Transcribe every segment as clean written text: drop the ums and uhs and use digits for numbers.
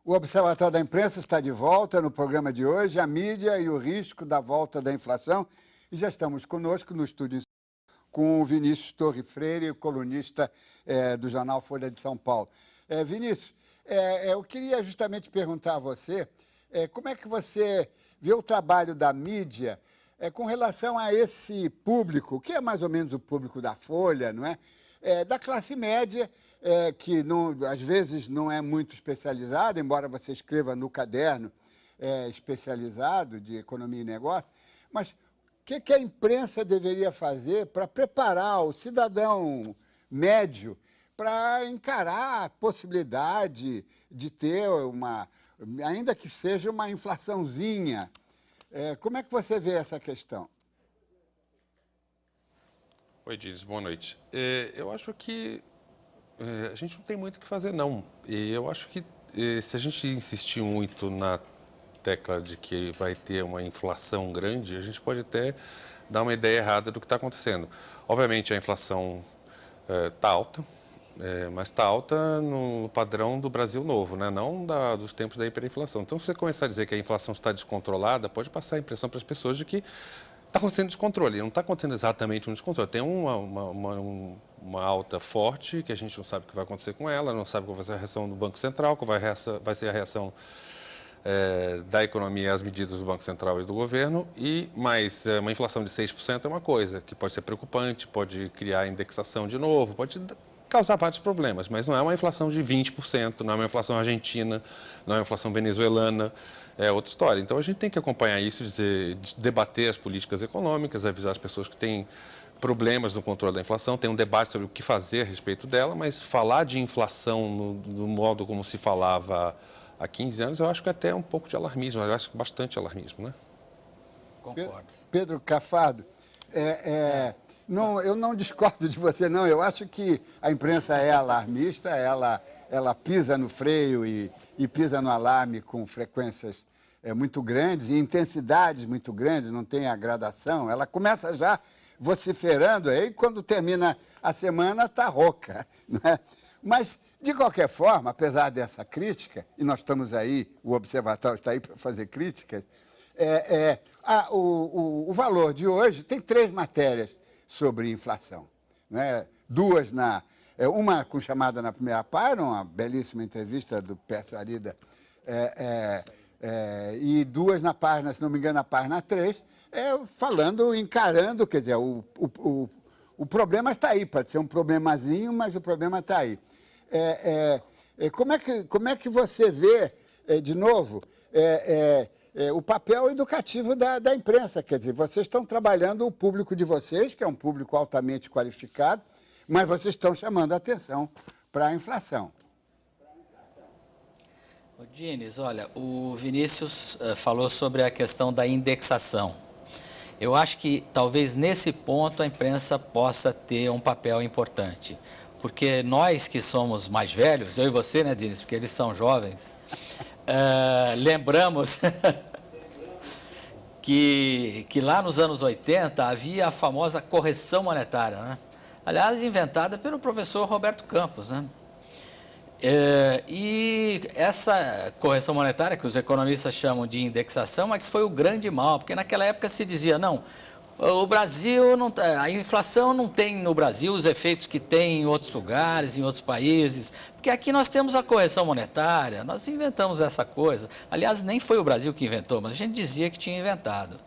O Observatório da Imprensa está de volta no programa de hoje, a mídia e o risco da volta da inflação. E já estamos conosco no estúdio com o Vinícius Torre Freire, colunista do jornal Folha de São Paulo. Vinícius, eu queria justamente perguntar a você como é que você vê o trabalho da mídia com relação a esse público, que é mais ou menos o público da Folha, não é? Da classe média, que não, às vezes não é muito especializada, embora você escreva no caderno especializado de economia e negócio, mas o que a imprensa deveria fazer para preparar o cidadão médio para encarar a possibilidade de ter uma, ainda que seja uma inflaçãozinha? Como é que você vê essa questão? Oi, Diniz, boa noite. Eu acho que a gente não tem muito o que fazer, não. E eu acho que se a gente insistir muito na tecla de que vai ter uma inflação grande, a gente pode até dar uma ideia errada do que está acontecendo. Obviamente, a inflação está alta, mas está alta no padrão do Brasil novo, né? Não dos tempos da hiperinflação. Então, se você começar a dizer que a inflação está descontrolada, pode passar a impressão para as pessoas de que está acontecendo descontrole. Não está acontecendo exatamente um descontrole. Tem uma alta forte que a gente não sabe o que vai acontecer com ela, não sabe qual vai ser a reação do Banco Central, qual vai ser a reação da economia às medidas do Banco Central e do governo. Mas uma inflação de 6% é uma coisa que pode ser preocupante, pode criar indexação de novo, pode causar vários problemas, mas não é uma inflação de 20%, não é uma inflação argentina, não é uma inflação venezuelana. É outra história. Então a gente tem que acompanhar isso, debater as políticas econômicas, avisar as pessoas que têm problemas no controle da inflação, tem um debate sobre o que fazer a respeito dela, mas falar de inflação no modo como se falava há 15 anos, eu acho que até é um pouco de alarmismo, eu acho que bastante alarmismo, né? Concordo. Pedro Cafardo, não, eu não discordo de você, não. Eu acho que a imprensa é alarmista, ela pisa no freio e pisa no alarme com frequências muito grandes e intensidades muito grandes, não tem a gradação. Ela começa já vociferando, aí quando termina a semana está rouca, né? Mas, de qualquer forma, apesar dessa crítica, e nós estamos aí, o Observatório está aí para fazer críticas, o valor de hoje tem 3 matérias sobre inflação, né? Duas uma com chamada na primeira página, uma belíssima entrevista do Pércio Arida, e 2 na página, se não me engano, na página 3, encarando, quer dizer, o problema está aí, pode ser um problemazinho, mas o problema está aí. Como é que você vê, de novo, o papel educativo da imprensa? Quer dizer, vocês estão trabalhando o público de vocês, que é um público altamente qualificado, mas vocês estão chamando a atenção para a inflação. Diniz, olha, o Vinícius falou sobre a questão da indexação. Eu acho que talvez nesse ponto a imprensa possa ter um papel importante. Porque nós que somos mais velhos, eu e você, né, Diniz, porque eles são jovens, lembramos que lá nos anos 80 havia a famosa correção monetária, né? Aliás, inventada pelo professor Roberto Campos, né? E essa correção monetária, que os economistas chamam de indexação, é que foi o grande mal, porque naquela época se dizia, não, o Brasil, a inflação não tem no Brasil os efeitos que tem em outros lugares, em outros países, porque aqui nós temos a correção monetária, nós inventamos essa coisa. Aliás, nem foi o Brasil que inventou, mas a gente dizia que tinha inventado.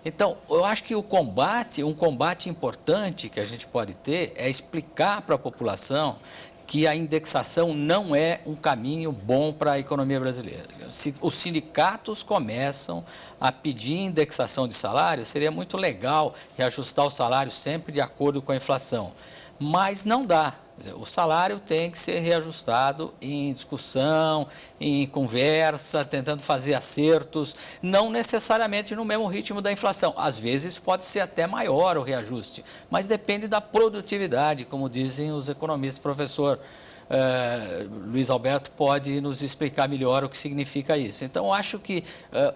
Então, eu acho que um combate importante que a gente pode ter é explicar para a população que a indexação não é um caminho bom para a economia brasileira. Se os sindicatos começam a pedir indexação de salário, seria muito legal reajustar o salário sempre de acordo com a inflação. Mas não dá. O salário tem que ser reajustado em discussão, em conversa, tentando fazer acertos, não necessariamente no mesmo ritmo da inflação. Às vezes pode ser até maior o reajuste, mas depende da produtividade, como dizem os economistas. Professor Luiz Alberto pode nos explicar melhor o que significa isso. Então, acho que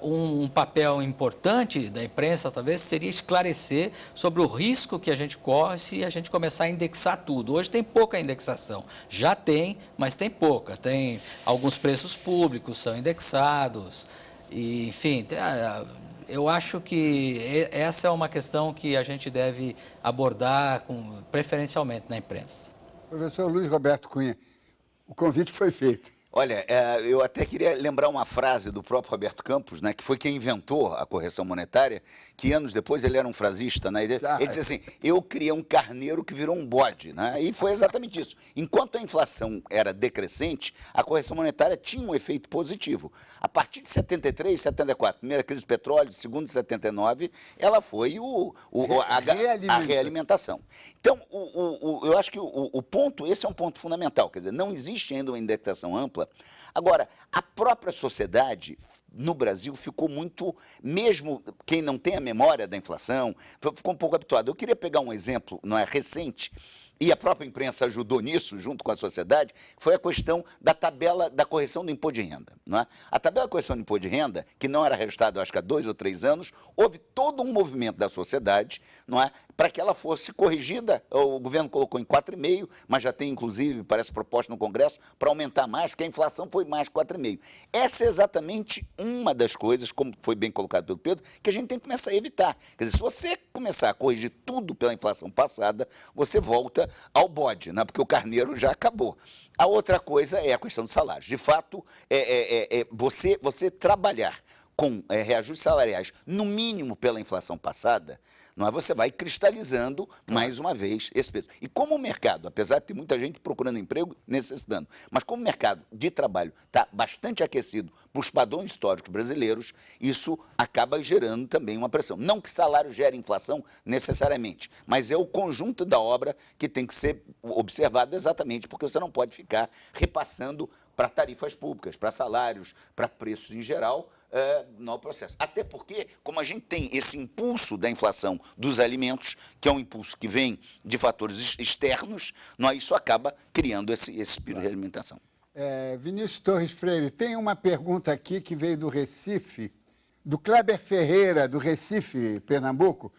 um papel importante da imprensa, talvez, seria esclarecer sobre o risco que a gente corre se a gente começar a indexar tudo. Hoje tem pouca indexação. Já tem, mas tem pouca. Tem alguns preços públicos são indexados. E, enfim, eu acho que essa é uma questão que a gente deve abordar preferencialmente na imprensa. Professor Luiz Roberto Cunha, o convite foi feito. Olha, eu até queria lembrar uma frase do próprio Roberto Campos, né, que foi quem inventou a correção monetária, que anos depois ele era um frasista, né, ele disse assim, eu criei um carneiro que virou um bode, né, e foi exatamente isso. Enquanto a inflação era decrescente, a correção monetária tinha um efeito positivo. A partir de 73, 74, primeira crise do petróleo, segunda de 79, ela foi a realimentação. Então, eu acho que o ponto, esse é um ponto fundamental, quer dizer, não existe ainda uma indexação ampla. Agora, a própria sociedade no Brasil ficou muito, mesmo quem não tem a memória da inflação, ficou um pouco habituado. Eu queria pegar um exemplo, não é, recente, e a própria imprensa ajudou nisso, junto com a sociedade, foi a questão da tabela da correção do imposto de renda. Não é? A tabela da correção do imposto de renda, que não era registrada, acho que há 2 ou 3 anos, houve todo um movimento da sociedade, não é, para que ela fosse corrigida. O governo colocou em 4,5, mas já tem, inclusive, parece proposta no Congresso, para aumentar mais, porque a inflação foi mais 4,5. Essa é exatamente uma das coisas, como foi bem colocado pelo Pedro, que a gente tem que começar a evitar. Quer dizer, se você começar a corrigir tudo pela inflação passada, você volta ao bode, né? Porque o carneiro já acabou. A outra coisa é a questão dos salários. De fato, você trabalhar com reajustes salariais, no mínimo pela inflação passada, não é? Você vai cristalizando mais uma vez esse peso. E como o mercado, apesar de ter muita gente procurando emprego, necessitando, mas como o mercado de trabalho está bastante aquecido para os padrões históricos brasileiros, isso acaba gerando também uma pressão. Não que salário gere inflação necessariamente, mas é o conjunto da obra que tem que ser observado exatamente, porque você não pode ficar repassando para tarifas públicas, para salários, para preços em geral, no processo. Até porque, como a gente tem esse impulso da inflação dos alimentos, que é um impulso que vem de fatores externos, isso acaba criando esse espírito de alimentação. Vinícius Torres Freire, tem uma pergunta aqui que veio do Recife, do Kleber Ferreira, do Recife, Pernambuco.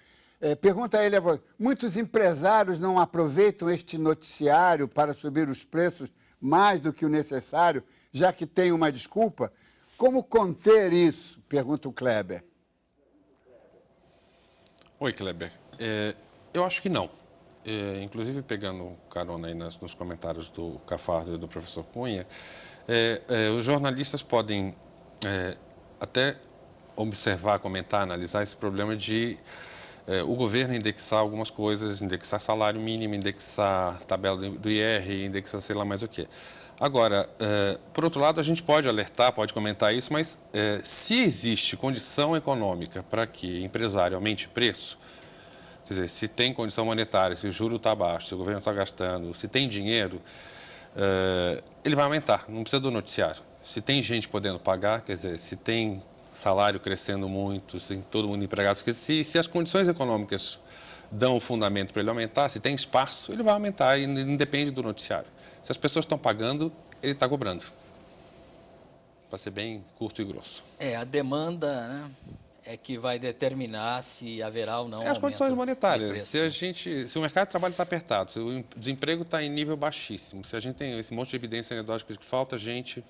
Pergunta a ele, muitos empresários não aproveitam este noticiário para subir os preços mais do que o necessário, já que tem uma desculpa? Como conter isso? Pergunta o Kleber. Oi, Kleber. Eu acho que não. Inclusive, pegando carona aí nos comentários do Cafardo e do professor Cunha, os jornalistas podem até observar, comentar, analisar esse problema de o governo indexar algumas coisas, indexar salário mínimo, indexar tabela do IR, indexar sei lá mais o quê. Agora, por outro lado, a gente pode alertar, pode comentar isso, mas se existe condição econômica para que empresário aumente preço, quer dizer, se tem condição monetária, se o juro está baixo, se o governo está gastando, se tem dinheiro, ele vai aumentar, não precisa do noticiário. Se tem gente podendo pagar, quer dizer, se tem salário crescendo muito, se tem todo mundo empregado, se as condições econômicas dão o fundamento para ele aumentar, se tem espaço, ele vai aumentar e não depende do noticiário. Se as pessoas estão pagando, ele está cobrando. Para ser bem curto e grosso. A demanda, né, é que vai determinar se haverá ou não as condições monetárias. Se o mercado de trabalho está apertado, se o desemprego está em nível baixíssimo, se a gente tem esse monte de evidência anedótica de que falta gente,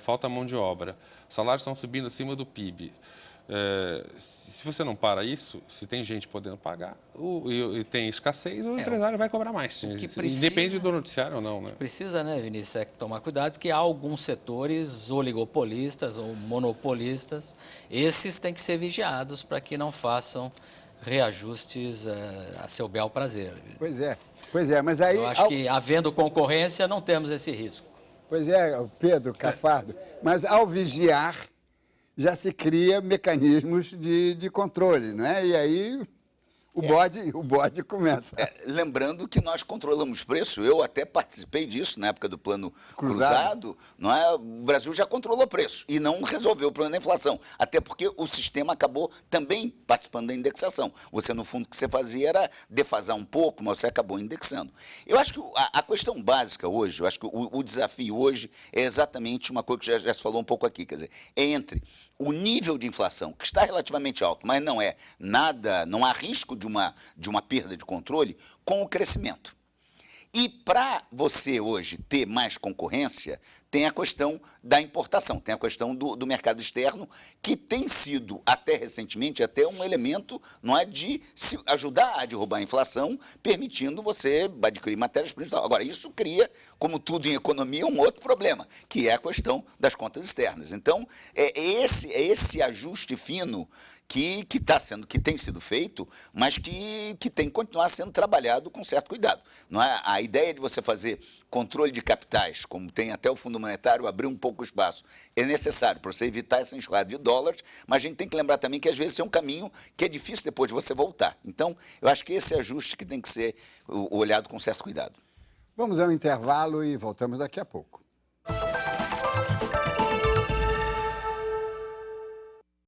falta mão de obra, salários estão subindo acima do PIB. Se você não para isso, se tem gente podendo pagar e tem escassez, o empresário vai cobrar mais. Independe do noticiário ou não, né? Precisa, né, Vinícius, tomar cuidado, porque há alguns setores oligopolistas ou monopolistas, esses têm que ser vigiados para que não façam reajustes a seu bel prazer. Pois é, mas aí... Eu acho que, havendo concorrência, não temos esse risco. Pois é, Pedro Cafardo, mas ao vigiar, já se cria mecanismos de controle, não é? E aí o bode começa. Lembrando que nós controlamos preço, eu até participei disso na época do plano cruzado, não é? O Brasil já controlou preço e não resolveu o problema da inflação, até porque o sistema acabou também participando da indexação. Você, no fundo, o que você fazia era defasar um pouco, mas você acabou indexando. Eu acho que a questão básica hoje, eu acho que o desafio hoje é exatamente uma coisa que já se falou um pouco aqui, quer dizer, é entre o nível de inflação, que está relativamente alto, mas não é nada, não há risco de uma perda de controle, com o crescimento. E para você hoje ter mais concorrência, tem a questão da importação, tem a questão do mercado externo, que tem sido, até recentemente, até um elemento, não é, de se ajudar a derrubar a inflação, permitindo você adquirir matérias-primas. Agora, isso cria, como tudo em economia, um outro problema, que é a questão das contas externas. Então, é esse ajuste fino que tem sido feito, mas que tem que continuar sendo trabalhado com certo cuidado. Não é? A ideia de você fazer controle de capitais, como tem até o Fundo Monetário, abrir um pouco o espaço, é necessário para você evitar essa enxurrada de dólares, mas a gente tem que lembrar também que às vezes é um caminho que é difícil depois de você voltar. Então, eu acho que esse ajuste que tem que ser olhado com certo cuidado. Vamos ao intervalo e voltamos daqui a pouco.